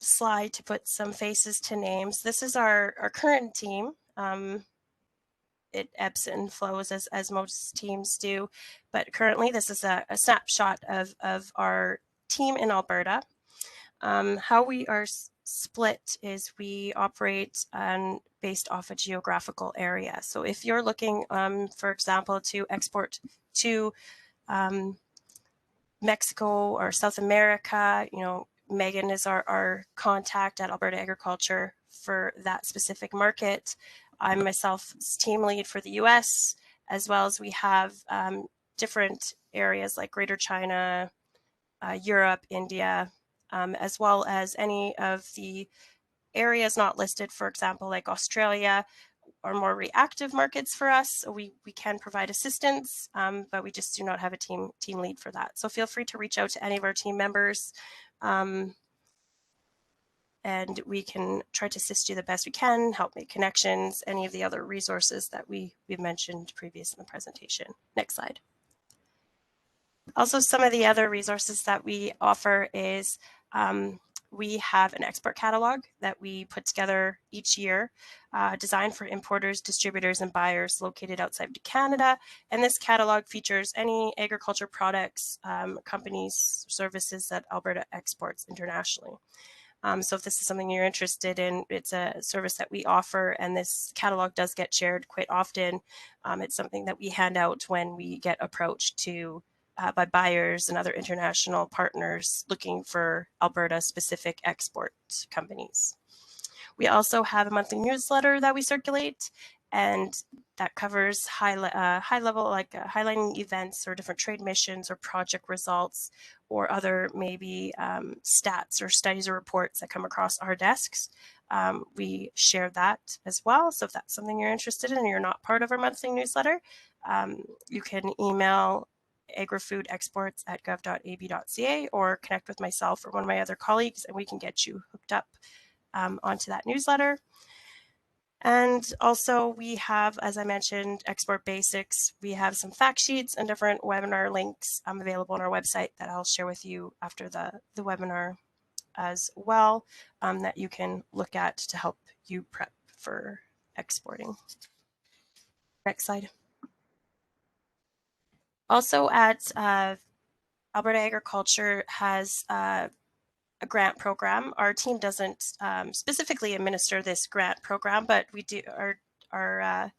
Speaker 1: slide to put some faces to names. This is our current team. It ebbs and flows as most teams do, but currently this is a snapshot of our team in Alberta. How we are split is we operate based off a geographical area. So if you're looking, for example, to export to Mexico or South America, Megan is our contact at Alberta Agriculture for that specific market. I'm myself team lead for the US, as well as we have different areas like Greater China, Europe, India, as well as any of the areas not listed, for example, like Australia, are more reactive markets for us. So we can provide assistance, but we just do not have a team lead for that. So feel free to reach out to any of our team members, and we can try to assist you the best we can, help make connections, any of the other resources that we've mentioned previously in the presentation. Next slide. Also, some of the other resources that we offer is we have an export catalog that we put together each year, designed for importers, distributors, and buyers located outside of Canada. And this catalog features any agriculture products, companies, services that Alberta exports internationally. So if this is something you're interested in, it's a service that we offer, and this catalog does get shared quite often. It's something that we hand out when we get approached by buyers and other international partners looking for Alberta-specific export companies. We also have a monthly newsletter that we circulate, and that covers high level, like highlighting events or different trade missions or project results, or other maybe stats or studies or reports that come across our desks. We share that as well. So if that's something you're interested in and you're not part of our monthly newsletter, you can email agrifoodexports@gov.ab.ca or connect with myself or one of my other colleagues, and we can get you hooked up onto that newsletter. And also we have, as I mentioned, Export Basics. We have some fact sheets and different webinar links available on our website that I'll share with you after the webinar as well, that you can look at to help you prep for exporting. Next slide. Also at Alberta Agriculture has a grant program. Our team doesn't specifically administer this grant program, but we do. Our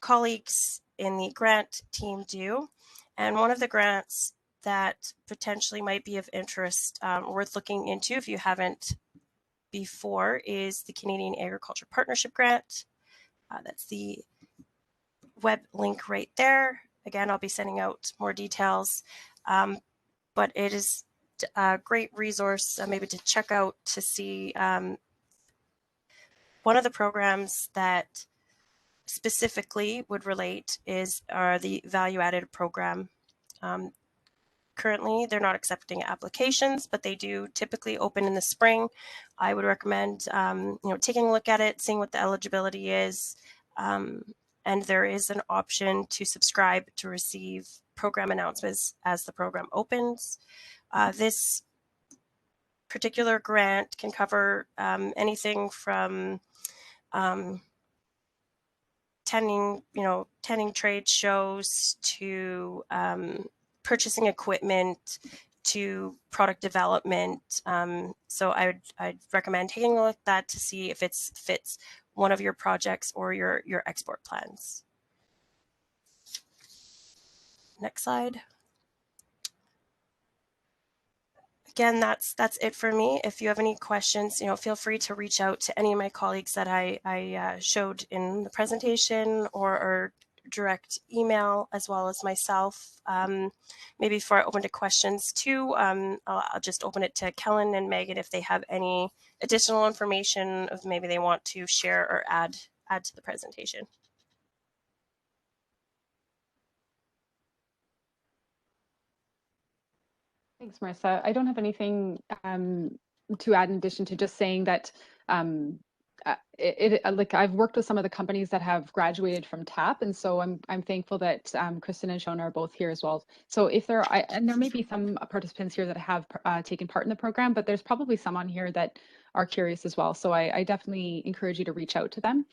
Speaker 1: colleagues in the grant team do. And one of the grants that potentially might be of interest, worth looking into if you haven't before, is the Canadian Agriculture Partnership Grant. That's the web link right there. Again, I'll be sending out more details, but it is a great resource maybe to check out to see. One of the programs that specifically would relate are the value-added program. Currently, they're not accepting applications, but they do typically open in the spring. I would recommend taking a look at it, seeing what the eligibility is, and there is an option to subscribe to receive program announcements as the program opens. This particular grant can cover anything from attending trade shows to purchasing equipment to product development. So I'd recommend taking a look at that to see if it fits one of your projects or your export plans. Next slide. again, that's it for me. If you have any questions, feel free to reach out to any of my colleagues that I showed in the presentation, or direct email, as well as myself. Maybe before I open to questions too, I'll just open it to Kellen and Megan if they have any additional information of maybe they want to share or add to the presentation.
Speaker 2: Thanks, Marissa. I don't have anything to add in addition to just saying that like I've worked with some of the companies that have graduated from TAP, and so I'm thankful that Kristen and Shona are both here as well. So if there are, and there may be some participants here that have taken part in the program, but there's probably some on here that are curious as well. So I definitely encourage you to reach out to them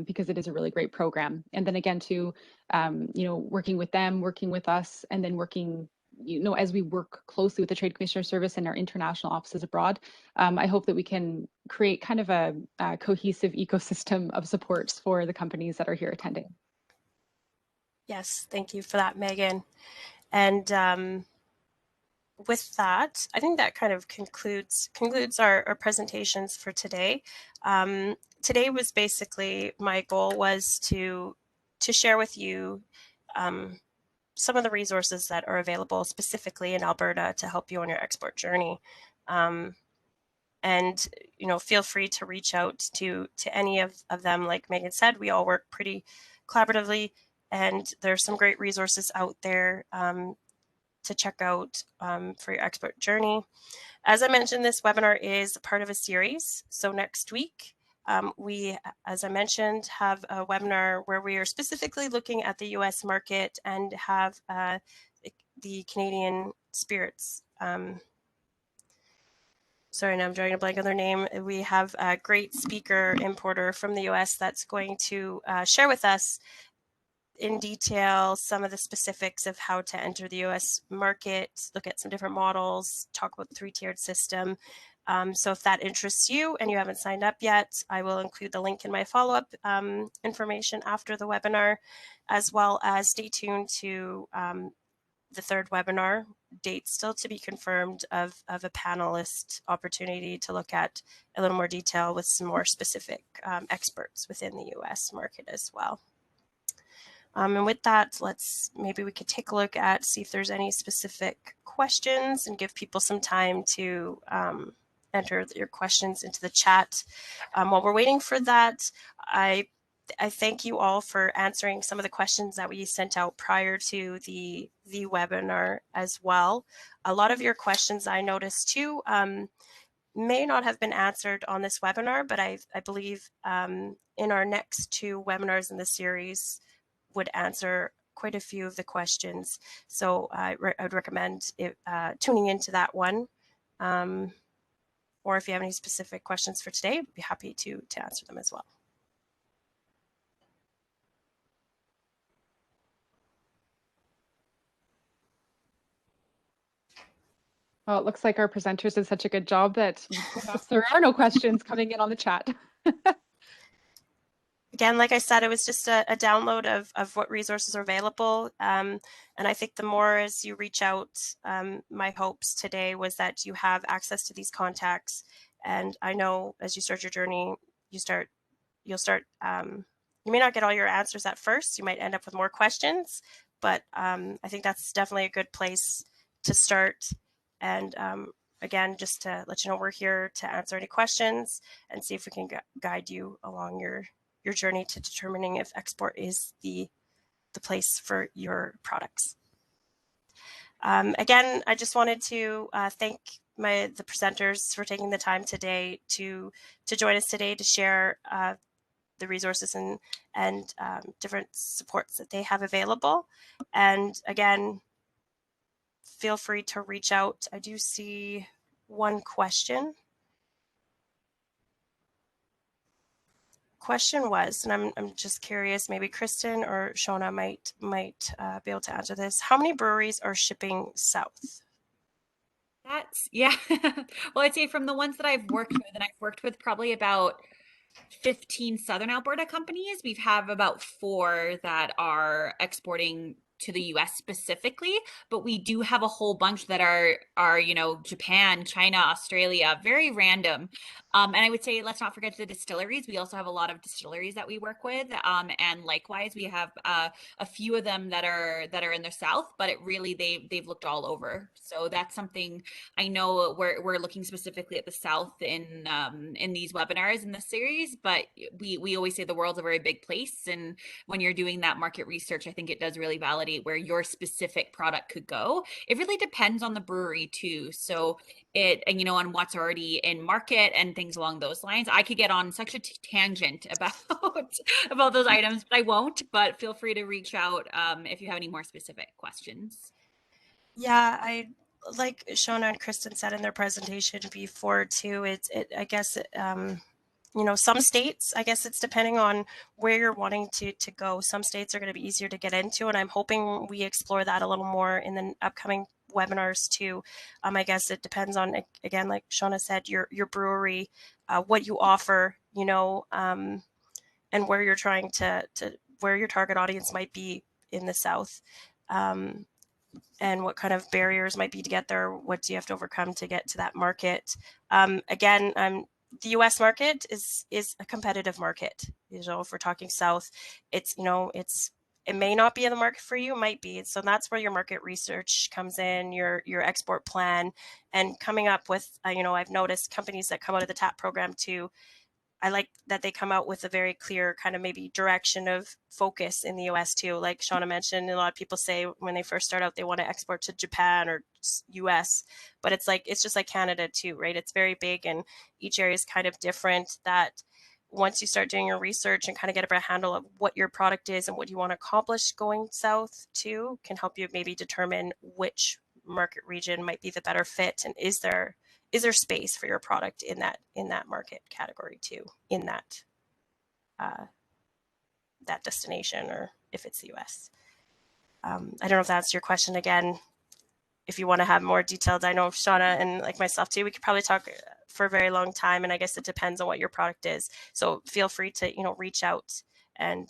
Speaker 2: because it is a really great program. And then again, to working with them, working with us, and then working as we work closely with the Trade Commissioner Service and our international offices abroad, I hope that we can create kind of a cohesive ecosystem of supports for the companies that are here attending.
Speaker 1: Yes, thank you for that, Megan. And with that, I think that kind of concludes our presentations for today. Today was basically, my goal was to share with you some of the resources that are available specifically in Alberta to help you on your export journey. And feel free to reach out to any of them. Like Megan said, we all work pretty collaboratively, and there's some great resources out there to check out for your export journey. As I mentioned, this webinar is part of a series. So next week, we, as I mentioned, have a webinar where we are specifically looking at the US market and have the Canadian spirits. Sorry, now I'm drawing a blank on their name. We have a great speaker importer from the US that's going to share with us in detail some of the specifics of how to enter the US market, look at some different models, talk about the three-tiered system. So if that interests you and you haven't signed up yet, I will include the link in my follow-up information after the webinar, as well as stay tuned to the third webinar, date still to be confirmed, of a panelist opportunity to look at a little more detail with some more specific experts within the US market as well. And with that, maybe we could take a look at, see if there's any specific questions and give people some time to enter your questions into the chat. While we're waiting for that, I thank you all for answering some of the questions that we sent out prior to the webinar as well. A lot of your questions, I noticed too, may not have been answered on this webinar, but I believe in our next two webinars in the series would answer quite a few of the questions. So I would recommend tuning into that one. Or if you have any specific questions for today, I'd be happy to answer them as well.
Speaker 2: Well, it looks like our presenters did such a good job that perhaps there are no questions coming in on the chat.
Speaker 1: Again, like I said, it was just a download of what resources are available. And I think the more as you reach out, my hopes today was that you have access to these contacts. And I know as you start your journey, you may not get all your answers at first. You might end up with more questions, but I think that's definitely a good place to start. And again, just to let you know, we're here to answer any questions and see if we can guide you along your journey to determining if export is the place for your products. Again, I just wanted to thank the presenters for taking the time today to join us today to share the resources and different supports that they have available. And again, feel free to reach out. I do see one question. Question was, and I'm just curious, maybe Kristen or Shona might be able to answer this. How many breweries are shipping south?
Speaker 4: Yeah. Well, I'd say from the ones that I've worked with, and I've worked with probably about 15 Southern Alberta companies, we have about 4 that are exporting to the US specifically, but we do have a whole bunch that are Japan, China, Australia, very random. And I would say let's not forget the distilleries. We also have a lot of distilleries that we work with, and likewise we have a few of them that are in the south, but it really they've looked all over. So that's something I know we're looking specifically at the south in these webinars in this series, but we always say the world's a very big place, and when you're doing that market research, I think it does really validate where your specific product could go. It really depends on the brewery too. So on what's already in market and things along those lines. I could get on such a tangent about about those items, but I won't. But feel free to reach out if you have any more specific questions.
Speaker 1: Yeah, I like Shauna and Kristen said in their presentation before too. I guess some states, I guess it's depending on where you're wanting to go. Some states are going to be easier to get into, and I'm hoping we explore that a little more in the upcoming webinars too. I guess it depends on, again, like Shauna said, your brewery, what you offer, and where you're trying to where your target audience might be in the South. And what kind of barriers might be to get there. What do you have to overcome to get to that market? Again, the U.S. market is a competitive market. If we're talking South, it may not be in the market for you, it might be. So that's where your market research comes in, your export plan, and coming up with, I've noticed companies that come out of the TAP program too. I like that they come out with a very clear kind of maybe direction of focus in the US too. Like Shauna mentioned, a lot of people say when they first start out, they want to export to Japan or US, but it's just like Canada too, right? It's very big and each area is kind of different. That once you start doing your research and kind of get a better handle of what your product is and what you want to accomplish going south too, can help you maybe determine which market region might be the better fit, and is there space for your product in that market category too, in that destination, or if it's the US. I don't know if that's your question. Again, if you want to have more details, I know Shauna and like myself too, we could probably talk for a very long time, and I guess it depends on what your product is. So feel free to reach out, and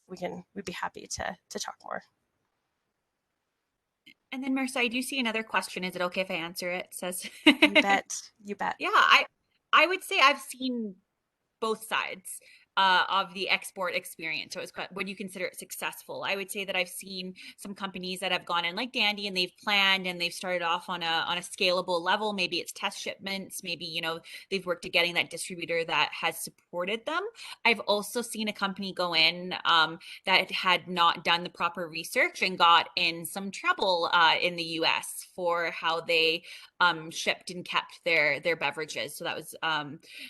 Speaker 1: we'd be happy to talk more.
Speaker 4: And then Marissa, I do see another question. Is it okay if I answer it? It says
Speaker 1: You bet.
Speaker 4: Yeah, I would say I've seen both sides of the export experience. So would you consider it successful? I would say that I've seen some companies that have gone in like Dandy, and they've planned and they've started off on a scalable level. Maybe it's test shipments. Maybe, they've worked at getting that distributor that has supported them. I've also seen a company go in that had not done the proper research and got in some trouble in the US for how they shipped and kept their beverages. So that was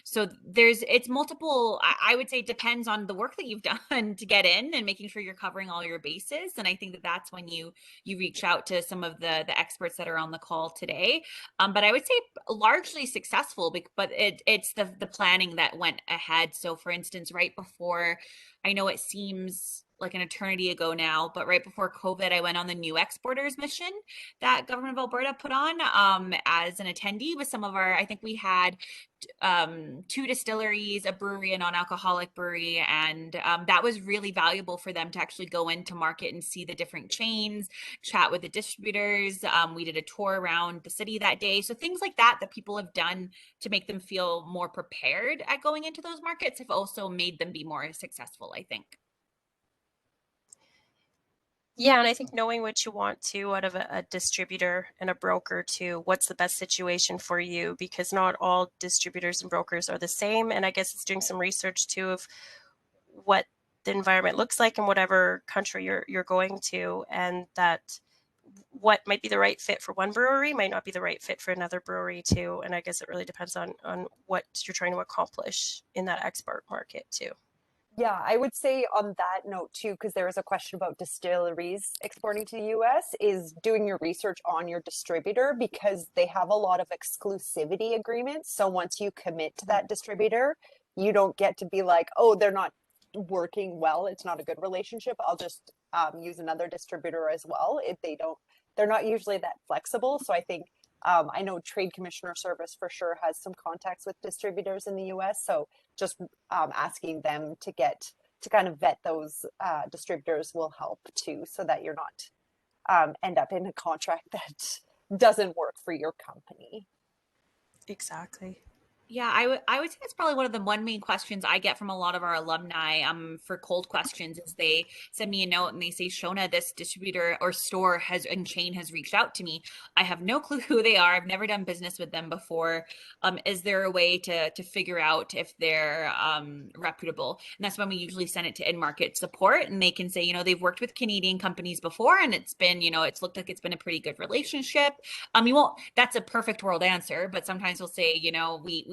Speaker 4: so it's multiple. I would say it depends on the work that you've done to get in and making sure you're covering all your bases. And I think that's when you reach out to some of the experts that are on the call today. But I would say largely successful, but it's the planning that went ahead. So for instance, right before, I know it seems like an eternity ago now, but right before COVID, I went on the New Exporters mission that Government of Alberta put on as an attendee with some of I think we had 2 distilleries, a brewery, a non-alcoholic brewery, and that was really valuable for them to actually go into market and see the different chains, chat with the distributors. We did a tour around the city that day. So things like that people have done to make them feel more prepared at going into those markets have also made them be more successful, I think.
Speaker 1: Yeah, and I think knowing what you want to out of a distributor and a broker too, what's the best situation for you, because not all distributors and brokers are the same. And I guess it's doing some research too of what the environment looks like in whatever country you're going to, and that what might be the right fit for one brewery might not be the right fit for another brewery too. And I guess it really depends on what you're trying to accomplish in that export market too.
Speaker 3: Yeah, I would say on that note too, because there was a question about distilleries exporting to the US, is doing your research on your distributor, because they have a lot of exclusivity agreements. So once you commit to that distributor, you don't get to be like, oh, they're not working well, it's not a good relationship, I'll just use another distributor as well. They're not usually that flexible. So I think I know Trade Commissioner Service for sure has some contacts with distributors in the US. So just asking them to to kind of vet those distributors will help too, so that you're not end up in a contract that doesn't work for your company.
Speaker 1: Exactly.
Speaker 4: Yeah, I would say that's probably one of the main questions I get from a lot of our alumni for cold questions is they send me a note and they say, Shona, this distributor or store and chain has reached out to me. I have no clue who they are. I've never done business with them before. Is there a way to figure out if they're reputable? And that's when we usually send it to in-market support, and they can say, they've worked with Canadian companies before and it's been, it's looked like it's been a pretty good relationship. You won't, that's a perfect world answer, but sometimes we'll say,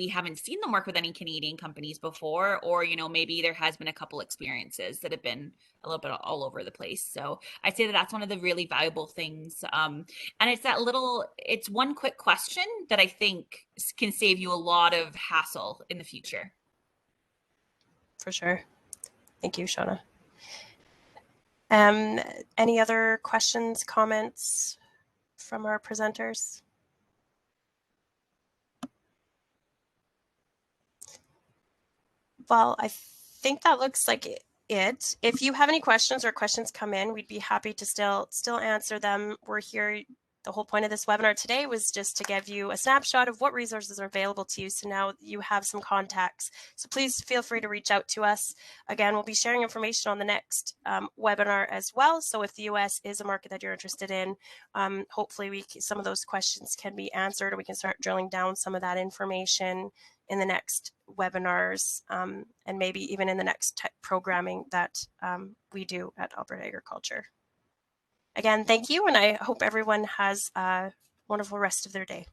Speaker 4: we haven't seen them work with any Canadian companies before, or, maybe there has been a couple experiences that have been a little bit all over the place. So I'd say that that's one of the really valuable things. And it's one quick question that I think can save you a lot of hassle in the future.
Speaker 1: For sure. Thank you, Shona. Any other questions, comments from our presenters? Well, I think that looks like it. If you have any questions or questions come in, we'd be happy to still answer them. We're here. The whole point of this webinar today was just to give you a snapshot of what resources are available to you. So now you have some contacts. So please feel free to reach out to us. Again, we'll be sharing information on the next webinar as well. So if the US is a market that you're interested in, hopefully some of those questions can be answered, or we can start drilling down some of that information in the next webinars, and maybe even in the next tech programming that we do at Alberta Agriculture. Again, thank you, and I hope everyone has a wonderful rest of their day.